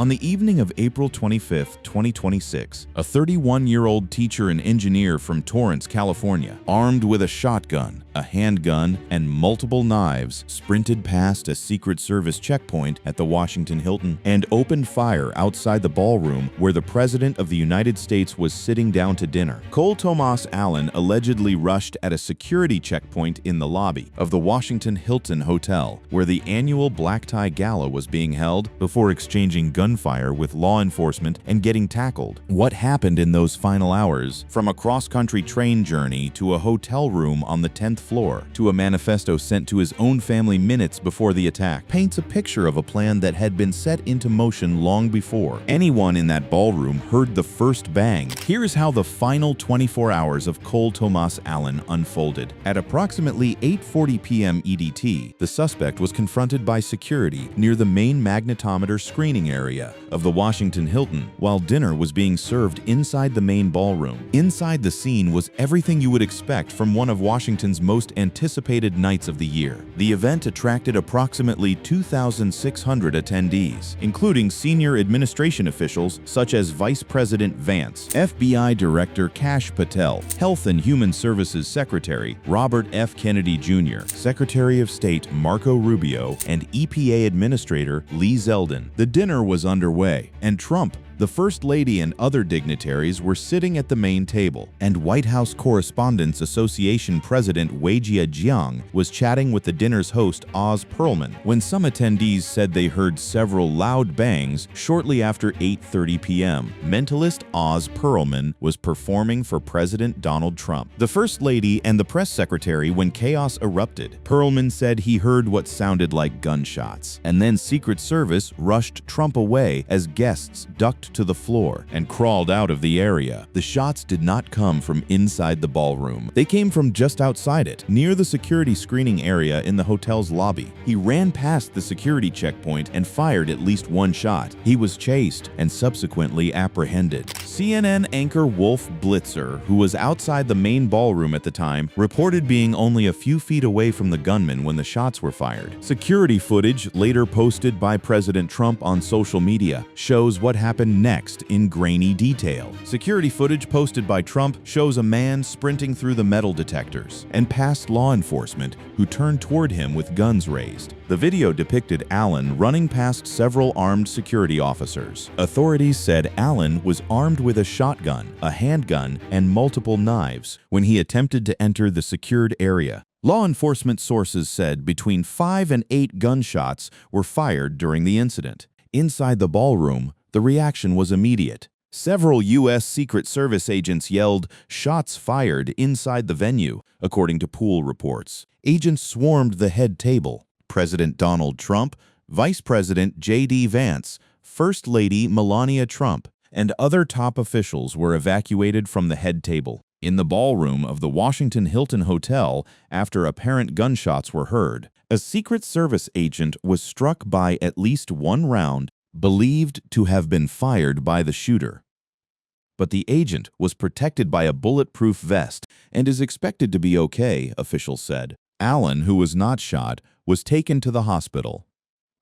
On the evening of April 25, 2026, a 31-year-old teacher and engineer from Torrance, California, armed with a shotgun, a handgun, and multiple knives, sprinted past a Secret Service checkpoint at the Washington Hilton and opened fire outside the ballroom where the President of the United States was sitting down to dinner. Cole Thomas Allen allegedly rushed at a security checkpoint in the lobby of the Washington Hilton Hotel, where the annual Black Tie Gala was being held, before exchanging gunfire with law enforcement and getting tackled. What happened in those final hours, from a cross-country train journey to a hotel room on the 10th floor to a manifesto sent to his own family minutes before the attack, paints a picture of a plan that had been set into motion long before anyone in that ballroom heard the first bang. Here's how the final 24 hours of Cole Thomas Allen unfolded. At approximately 8:40 p.m. EDT, the suspect was confronted by security near the main magnetometer screening area of the Washington Hilton while dinner was being served inside the main ballroom. Inside the scene was everything you would expect from one of Washington's most anticipated nights of the year. The event attracted approximately 2,600 attendees, including senior administration officials such as Vice President Vance, FBI Director Kash Patel, Health and Human Services Secretary Robert F. Kennedy Jr., Secretary of State Marco Rubio, and EPA Administrator Lee Zeldin. The dinner was underway, and Trump, the First Lady, and other dignitaries were sitting at the main table, and White House Correspondents Association President Weijia Jiang was chatting with the dinner's host Oz Perlman when some attendees said they heard several loud bangs shortly after 8:30 p.m. Mentalist Oz Perlman was performing for President Donald Trump, the First Lady, and the press secretary when chaos erupted. Perlman said he heard what sounded like gunshots, and then Secret Service rushed Trump away as guests ducked to the floor and crawled out of the area. The shots did not come from inside the ballroom. They came from just outside it, near the security screening area in the hotel's lobby. He ran past the security checkpoint and fired at least one shot. He was chased and subsequently apprehended. CNN anchor Wolf Blitzer, who was outside the main ballroom at the time, reported being only a few feet away from the gunman when the shots were fired. Security footage, later posted by President Trump on social media, shows what happened next in grainy detail. Security footage posted by Trump shows a man sprinting through the metal detectors and past law enforcement who turned toward him with guns raised. The video depicted Allen running past several armed security officers. Authorities said Allen was armed with a shotgun, a handgun, and multiple knives when he attempted to enter the secured area. Law enforcement sources said between 5 and 8 gunshots were fired during the incident. Inside the ballroom, the reaction was immediate. Several U.S. Secret Service agents yelled, "Shots fired," inside the venue, according to pool reports. Agents swarmed the head table. President Donald Trump, Vice President J.D. Vance, First Lady Melania Trump, and other top officials were evacuated from the head table. In the ballroom of the Washington Hilton Hotel, after apparent gunshots were heard, a Secret Service agent was struck by at least one round believed to have been fired by the shooter. But the agent was protected by a bulletproof vest and is expected to be okay, officials said. Allen, who was not shot, was taken to the hospital,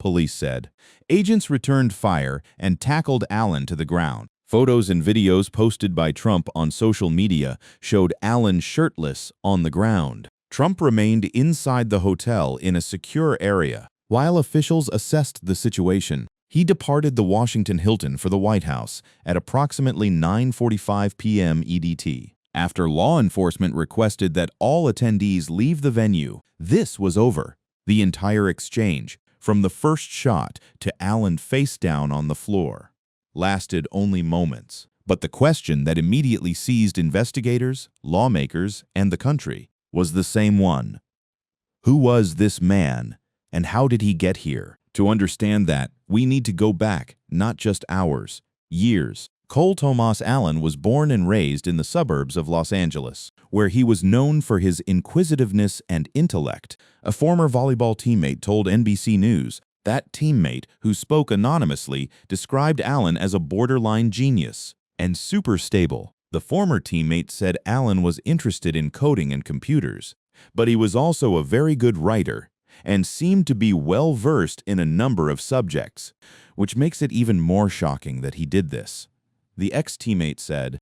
police said. Agents returned fire and tackled Allen to the ground. Photos and videos posted by Trump on social media showed Allen shirtless on the ground. Trump remained inside the hotel in a secure area. While officials assessed the situation, he departed the Washington Hilton for the White House at approximately 9:45 p.m. EDT. After law enforcement requested that all attendees leave the venue, this was over. The entire exchange, from the first shot to Allen face down on the floor, lasted only moments. But the question that immediately seized investigators, lawmakers, and the country was the same one. Who was this man, and how did he get here? To understand that, we need to go back, not just hours, years. Cole Thomas Allen was born and raised in the suburbs of Los Angeles, where he was known for his inquisitiveness and intellect. A former volleyball teammate told NBC News that teammate, who spoke anonymously, described Allen as a borderline genius and super stable. The former teammate said Allen was interested in coding and computers, but he was also a very good writer and seemed to be well-versed in a number of subjects, which makes it even more shocking that he did this. The ex-teammate said,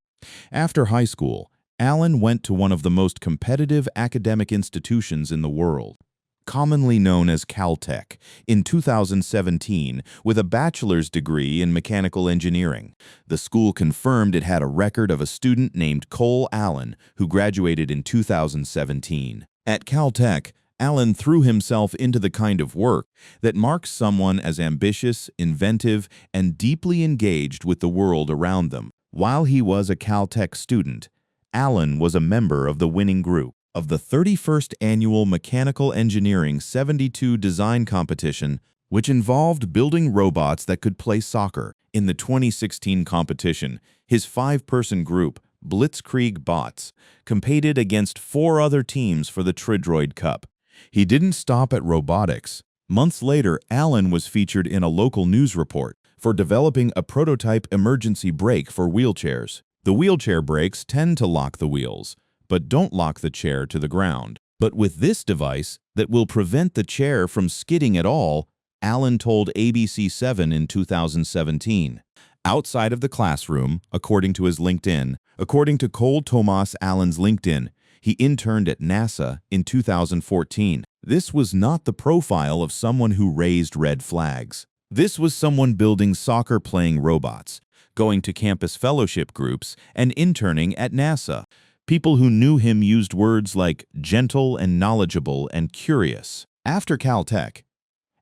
"After high school, Allen went to one of the most competitive academic institutions in the world, commonly known as Caltech, in 2017 with a bachelor's degree in mechanical engineering. The school confirmed it had a record of a student named Cole Allen who graduated in 2017. At Caltech, Allen threw himself into the kind of work that marks someone as ambitious, inventive, and deeply engaged with the world around them. While he was a Caltech student, Allen was a member of the winning group of the 31st Annual Mechanical Engineering 72 Design Competition, which involved building robots that could play soccer. In the 2016 competition, his 5-person group, Blitzkrieg Bots, competed against 4 other teams for the Tridroid Cup. He didn't stop at robotics. Months later, Allen was featured in a local news report for developing a prototype emergency brake for wheelchairs. The wheelchair brakes tend to lock the wheels, but don't lock the chair to the ground. But with this device that will prevent the chair from skidding at all, Allen told ABC7 in 2017. Outside of the classroom, according to his LinkedIn, according to Cole Thomas Allen's LinkedIn, he interned at NASA in 2014. This was not the profile of someone who raised red flags. This was someone building soccer-playing robots, going to campus fellowship groups, and interning at NASA. People who knew him used words like gentle and knowledgeable and curious. After Caltech,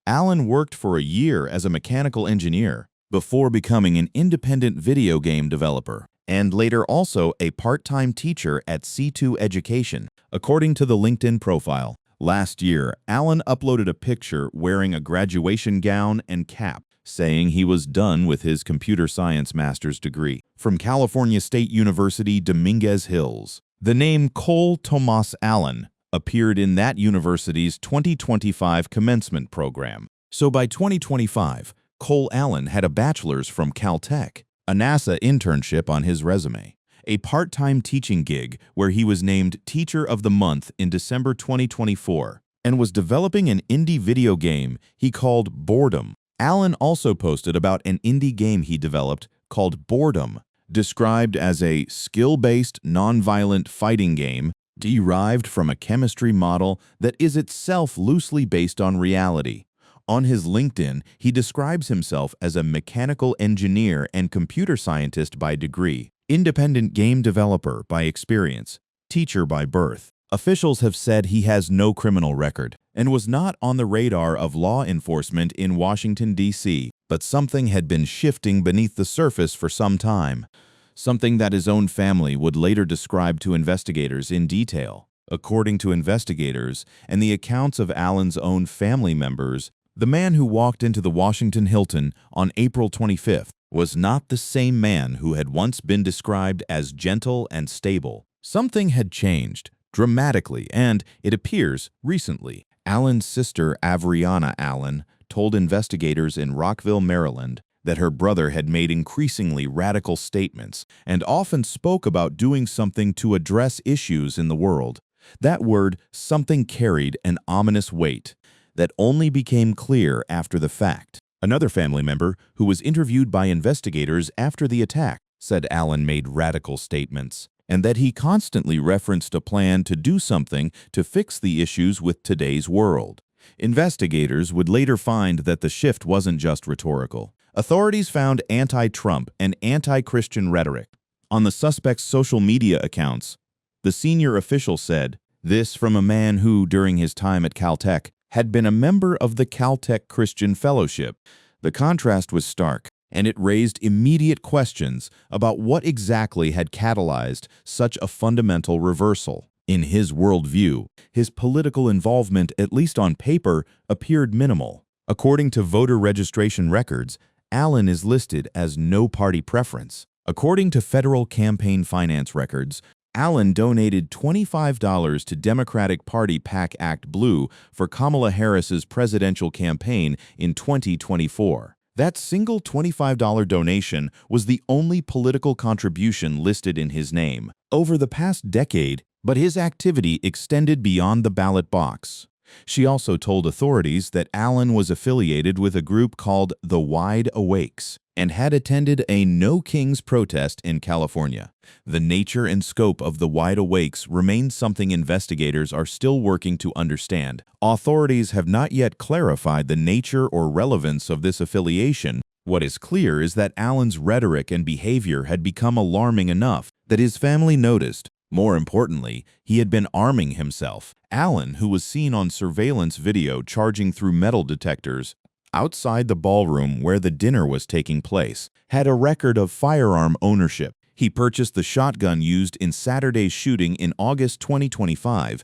Allen worked for a year as a mechanical engineer before becoming an independent video game developer, and later also a part-time teacher at C2 Education, according to the LinkedIn profile. Last year, Allen uploaded a picture wearing a graduation gown and cap, saying he was done with his computer science master's degree from California State University, Dominguez Hills. The name Cole Thomas Allen appeared in that university's 2025 commencement program. So by 2025, Cole Allen had a bachelor's from Caltech, a NASA internship on his resume, a part-time teaching gig where he was named Teacher of the Month in December 2024, and was developing an indie video game he called Boredom. Allen also posted about an indie game he developed called Boredom, described as a skill-based, non-violent fighting game derived from a chemistry model that is itself loosely based on reality. On his LinkedIn, he describes himself as a mechanical engineer and computer scientist by degree, independent game developer by experience, teacher by birth. Officials have said he has no criminal record and was not on the radar of law enforcement in Washington, D.C., but something had been shifting beneath the surface for some time, something that his own family would later describe to investigators in detail. According to investigators and the accounts of Allen's own family members, the man who walked into the Washington Hilton on April 25th was not the same man who had once been described as gentle and stable. Something had changed dramatically, and, it appears, recently. Allen's sister, Avriana Allen, told investigators in Rockville, Maryland, that her brother had made increasingly radical statements and often spoke about doing something to address issues in the world. That word, something, carried an ominous weight that only became clear after the fact. Another family member, who was interviewed by investigators after the attack, said Allen made radical statements, and that he constantly referenced a plan to do something to fix the issues with today's world. Investigators would later find that the shift wasn't just rhetorical. Authorities found anti-Trump and anti-Christian rhetoric on the suspect's social media accounts. The senior official said, this from a man who, during his time at Caltech, had been a member of the Caltech Christian Fellowship. The contrast was stark, and it raised immediate questions about what exactly had catalyzed such a fundamental reversal. In his worldview, his political involvement, at least on paper, appeared minimal. According to voter registration records, Allen is listed as no party preference. According to federal campaign finance records, Allen donated $25 to Democratic Party PAC Act Blue for Kamala Harris's presidential campaign in 2024. That single $25 donation was the only political contribution listed in his name over the past decade, but his activity extended beyond the ballot box. She also told authorities that Allen was affiliated with a group called the Wide Awakes and had attended a No Kings protest in California. The nature and scope of the Wide Awakes remains something investigators are still working to understand. Authorities have not yet clarified the nature or relevance of this affiliation. What is clear is that Allen's rhetoric and behavior had become alarming enough that his family noticed. More importantly, he had been arming himself. Allen, who was seen on surveillance video charging through metal detectors outside the ballroom where the dinner was taking place, had a record of firearm ownership. He purchased the shotgun used in Saturday's shooting in August 2025.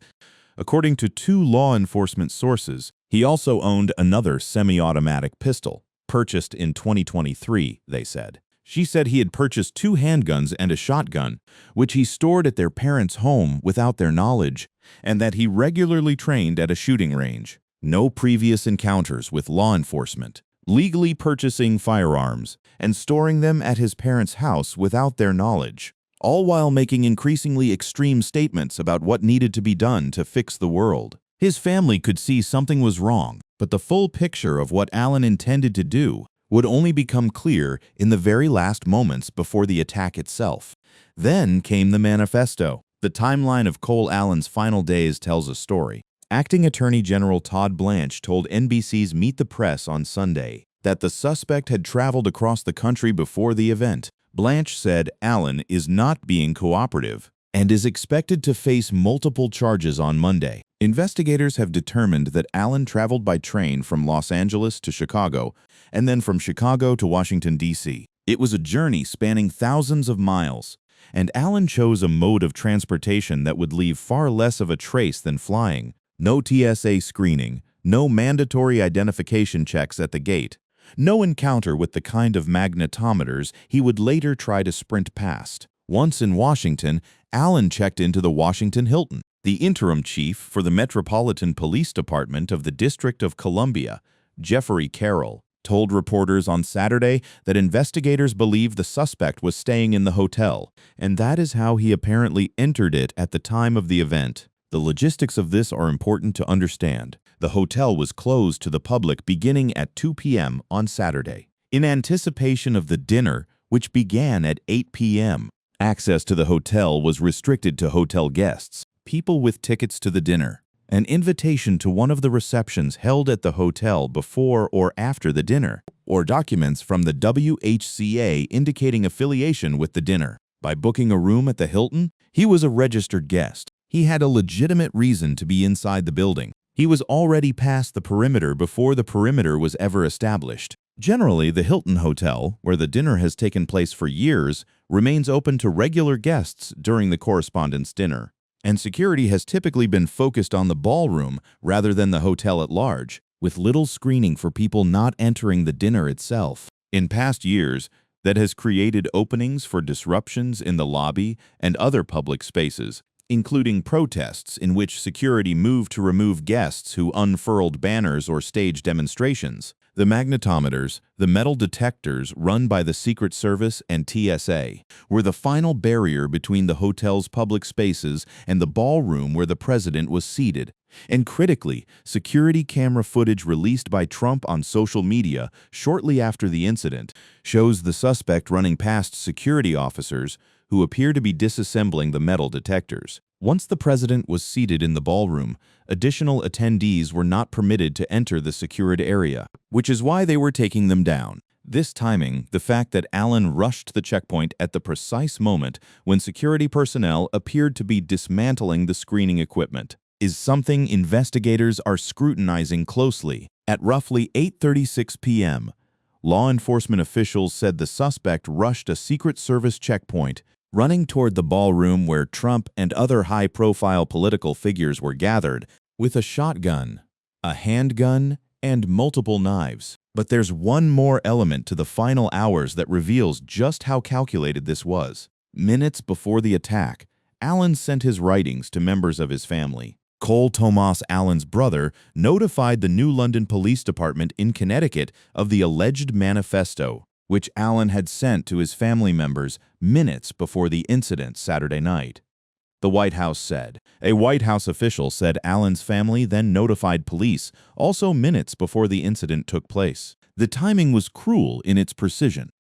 According to 2 law enforcement sources, he also owned another semi-automatic pistol, purchased in 2023, they said. She said he had purchased 2 handguns and a shotgun, which he stored at their parents' home without their knowledge, and that he regularly trained at a shooting range. No previous encounters with law enforcement, legally purchasing firearms, and storing them at his parents' house without their knowledge, all while making increasingly extreme statements about what needed to be done to fix the world. His family could see something was wrong, but the full picture of what Allen intended to do would only become clear in the very last moments before the attack itself. Then came the manifesto. The timeline of Cole Allen's final days tells a story. Acting Attorney General Todd Blanche told NBC's Meet the Press on Sunday that the suspect had traveled across the country before the event. Blanche said Allen is not being cooperative and is expected to face multiple charges on Monday. Investigators have determined that Allen traveled by train from Los Angeles to Chicago and then from Chicago to Washington, D.C. It was a journey spanning thousands of miles, and Allen chose a mode of transportation that would leave far less of a trace than flying. No TSA screening, no mandatory identification checks at the gate, no encounter with the kind of magnetometers he would later try to sprint past. Once in Washington, Allen checked into the Washington Hilton. The interim chief for the Metropolitan Police Department of the District of Columbia, Jeffrey Carroll, told reporters on Saturday that investigators believe the suspect was staying in the hotel, and that is how he apparently entered it at the time of the event. The logistics of this are important to understand. The hotel was closed to the public beginning at 2 p.m. on Saturday, in anticipation of the dinner, which began at 8 p.m. Access to the hotel was restricted to hotel guests, people with tickets to the dinner. An invitation to one of the receptions held at the hotel before or after the dinner, or documents from the WHCA indicating affiliation with the dinner. By booking a room at the Hilton, he was a registered guest. He had a legitimate reason to be inside the building. He was already past the perimeter before the perimeter was ever established. Generally, the Hilton Hotel, where the dinner has taken place for years, remains open to regular guests during the correspondence dinner, and security has typically been focused on the ballroom rather than the hotel at large, with little screening for people not entering the dinner itself. In past years, that has created openings for disruptions in the lobby and other public spaces, including protests in which security moved to remove guests who unfurled banners or staged demonstrations. The magnetometers, the metal detectors run by the Secret Service and TSA, were the final barrier between the hotel's public spaces and the ballroom where the president was seated. And critically, security camera footage released by Trump on social media shortly after the incident shows the suspect running past security officers who appear to be disassembling the metal detectors. Once the president was seated in the ballroom, additional attendees were not permitted to enter the secured area, which is why they were taking them down. This timing, the fact that Allen rushed the checkpoint at the precise moment when security personnel appeared to be dismantling the screening equipment, is something investigators are scrutinizing closely. At roughly 8:36 p.m., law enforcement officials said the suspect rushed a Secret Service checkpoint, running toward the ballroom where Trump and other high-profile political figures were gathered, with a shotgun, a handgun, and multiple knives. But there's one more element to the final hours that reveals just how calculated this was. Minutes before the attack, Allen sent his writings to members of his family. Cole Thomas Allen's brother notified the New London Police Department in Connecticut of the alleged manifesto, which Allen had sent to his family members minutes before the incident Saturday night. the White House said. A White House official said Allen's family then notified police, also minutes before the incident took place. The timing was cruel in its precision.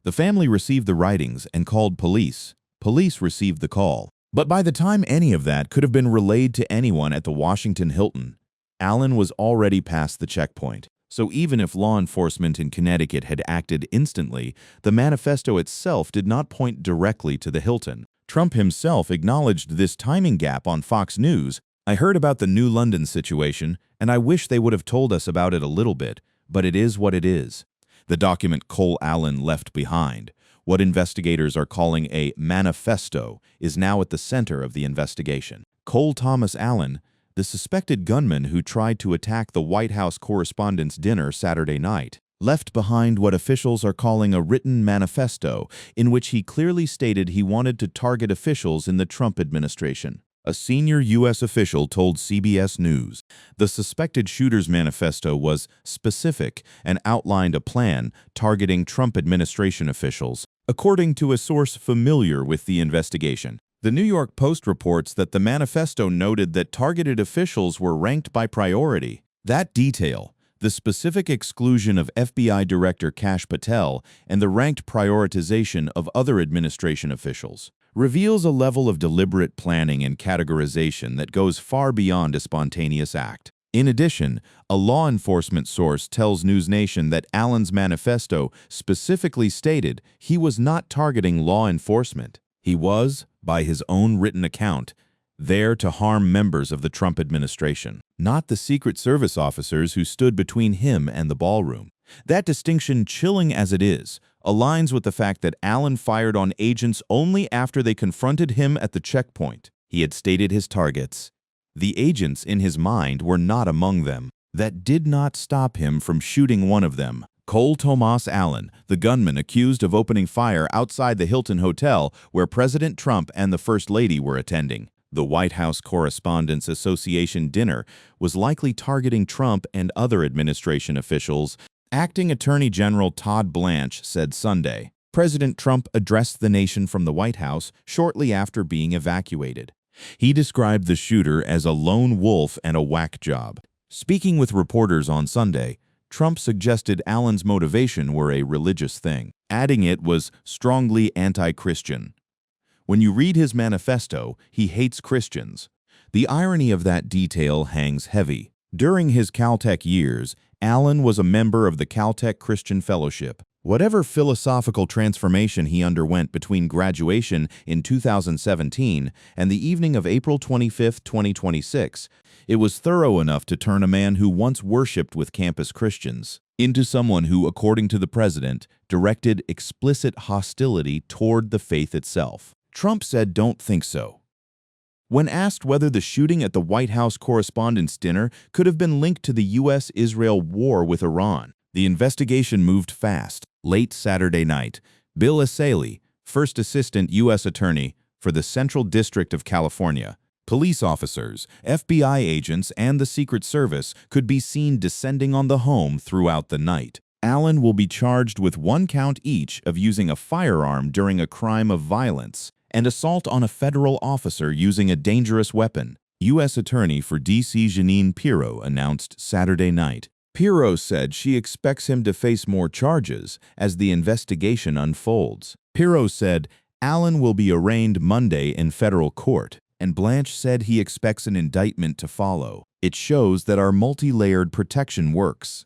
The family received the writings and called police. Police received the call. But by the time any of that could have been relayed to anyone at the Washington Hilton, Allen was already past the checkpoint. So even if law enforcement in Connecticut had acted instantly, the manifesto itself did not point directly to the Hilton. Trump himself acknowledged this timing gap on Fox News. "I heard about the New London situation, and I wish they would have told us about it a little bit, but it is what it is." The document Cole Allen left behind, what investigators are calling a manifesto, is now at the center of the investigation. Cole Thomas Allen, the suspected gunman who tried to attack the White House Correspondents' Dinner Saturday night, left behind what officials are calling a written manifesto in which he clearly stated he wanted to target officials in the Trump administration. A senior U.S. official told CBS News the suspected shooter's manifesto was specific and outlined a plan targeting Trump administration officials, according to a source familiar with the investigation. The New York Post reports that the manifesto noted that targeted officials were ranked by priority. That detail, the specific exclusion of FBI Director Kash Patel and the ranked prioritization of other administration officials, reveals a level of deliberate planning and categorization that goes far beyond a spontaneous act. In addition, a law enforcement source tells NewsNation that Allen's manifesto specifically stated he was not targeting law enforcement. He was, by his own written account, there to harm members of the Trump administration, not the Secret Service officers who stood between him and the ballroom. That distinction, chilling as it is, aligns with the fact that Allen fired on agents only after they confronted him at the checkpoint. He had stated his targets. The agents in his mind were not among them. That did not stop him from shooting one of them. Cole Thomas Allen, the gunman accused of opening fire outside the Hilton Hotel where President Trump and the First Lady were attending. The White House Correspondents' Association dinner was likely targeting Trump and other administration officials. Acting Attorney General Todd Blanche said Sunday. President Trump addressed the nation from the White House shortly after being evacuated. He described the shooter as a lone wolf and a whack job. Speaking with reporters on Sunday, Trump suggested Allen's motivation were a religious thing, adding it was strongly anti-Christian. When you read his manifesto, he hates Christians. The irony of that detail hangs heavy. During his Caltech years, Allen was a member of the Caltech Christian Fellowship. Whatever philosophical transformation he underwent between graduation in 2017 and the evening of April 25, 2026, it was thorough enough to turn a man who once worshipped with campus Christians into someone who, according to the president, directed explicit hostility toward the faith itself. Trump said, "Don't think so." When asked whether the shooting at the White House Correspondents' Dinner could have been linked to the U.S.-Israel war with Iran, the investigation moved fast. Late Saturday night, Bill Asaley, First Assistant U.S. Attorney for the Central District of California, police officers, FBI agents, and the Secret Service could be seen descending on the home throughout the night. Allen will be charged with 1 count each of using a firearm during a crime of violence and assault on a federal officer using a dangerous weapon, U.S. Attorney for D.C. Jeanine Pirro announced Saturday night. Pirro said she expects him to face more charges as the investigation unfolds. Pirro said Allen will be arraigned Monday in federal court, and Blanche said he expects an indictment to follow. It shows that our multi-layered protection works.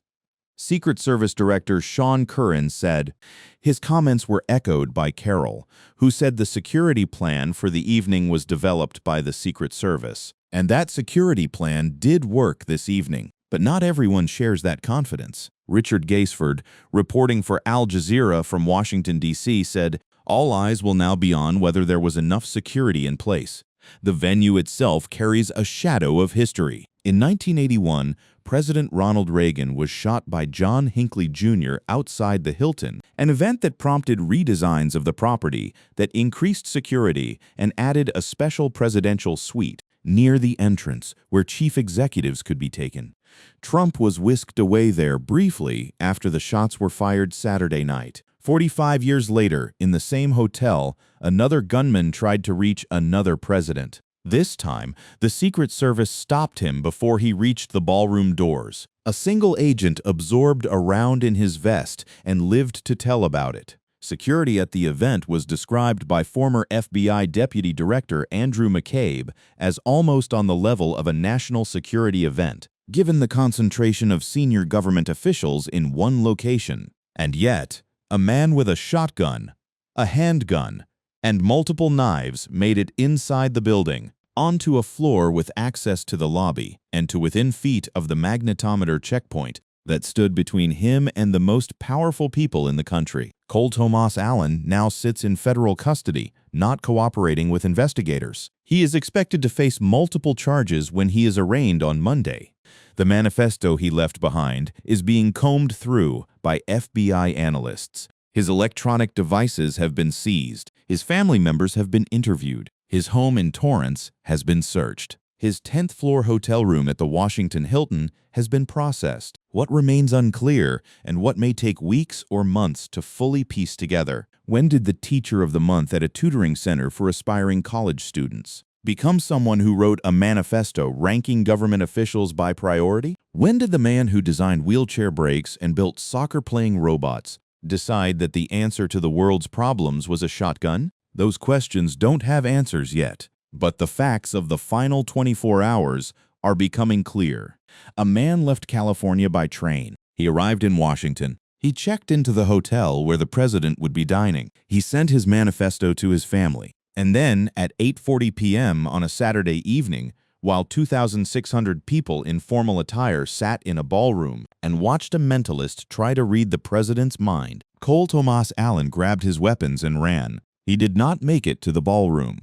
Secret Service Director Sean Curran said his comments were echoed by Carroll, who said the security plan for the evening was developed by the Secret Service. And that security plan did work this evening. But not everyone shares that confidence. Richard Gaisford, reporting for Al Jazeera from Washington, D.C., said, "All eyes will now be on whether there was enough security in place. The venue itself carries a shadow of history. In 1981, President Ronald Reagan was shot by John Hinckley Jr. outside the Hilton, an event that prompted redesigns of the property that increased security and added a special presidential suite near the entrance where chief executives could be taken. Trump was whisked away there briefly after the shots were fired Saturday night. 45 years later, in the same hotel, another gunman tried to reach another president. This time, the Secret Service stopped him before he reached the ballroom doors. A single agent absorbed a round in his vest and lived to tell about it. Security at the event was described by former FBI Deputy Director Andrew McCabe as almost on the level of a national security event, given the concentration of senior government officials in one location. And yet, a man with a shotgun, a handgun, and multiple knives made it inside the building, onto a floor with access to the lobby, and to within feet of the magnetometer checkpoint that stood between him and the most powerful people in the country. Cole Tomas Allen now sits in federal custody, not cooperating with investigators. He is expected to face multiple charges when he is arraigned on Monday. The manifesto he left behind is being combed through by FBI analysts. His electronic devices have been seized. His family members have been interviewed. His home in Torrance has been searched. His 10th floor hotel room at the Washington Hilton has been processed. What remains unclear and what may take weeks or months to fully piece together. When did the teacher of the month at a tutoring center for aspiring college students become someone who wrote a manifesto ranking government officials by priority? When did the man who designed wheelchair brakes and built soccer-playing robots decide that the answer to the world's problems was a shotgun? Those questions don't have answers yet, but the facts of the final 24 hours are becoming clear. A man left California by train. He arrived in Washington. He checked into the hotel where the president would be dining. He sent his manifesto to his family. And then, at 8:40 p.m. on a Saturday evening, while 2,600 people in formal attire sat in a ballroom and watched a mentalist try to read the president's mind, Cole Tomas Allen grabbed his weapons and ran. He did not make it to the ballroom.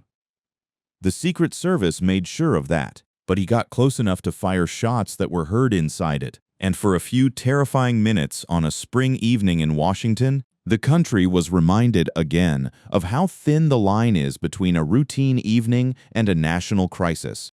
The Secret Service made sure of that, but he got close enough to fire shots that were heard inside it. And for a few terrifying minutes on a spring evening in Washington, the country was reminded again of how thin the line is between a routine evening and a national crisis.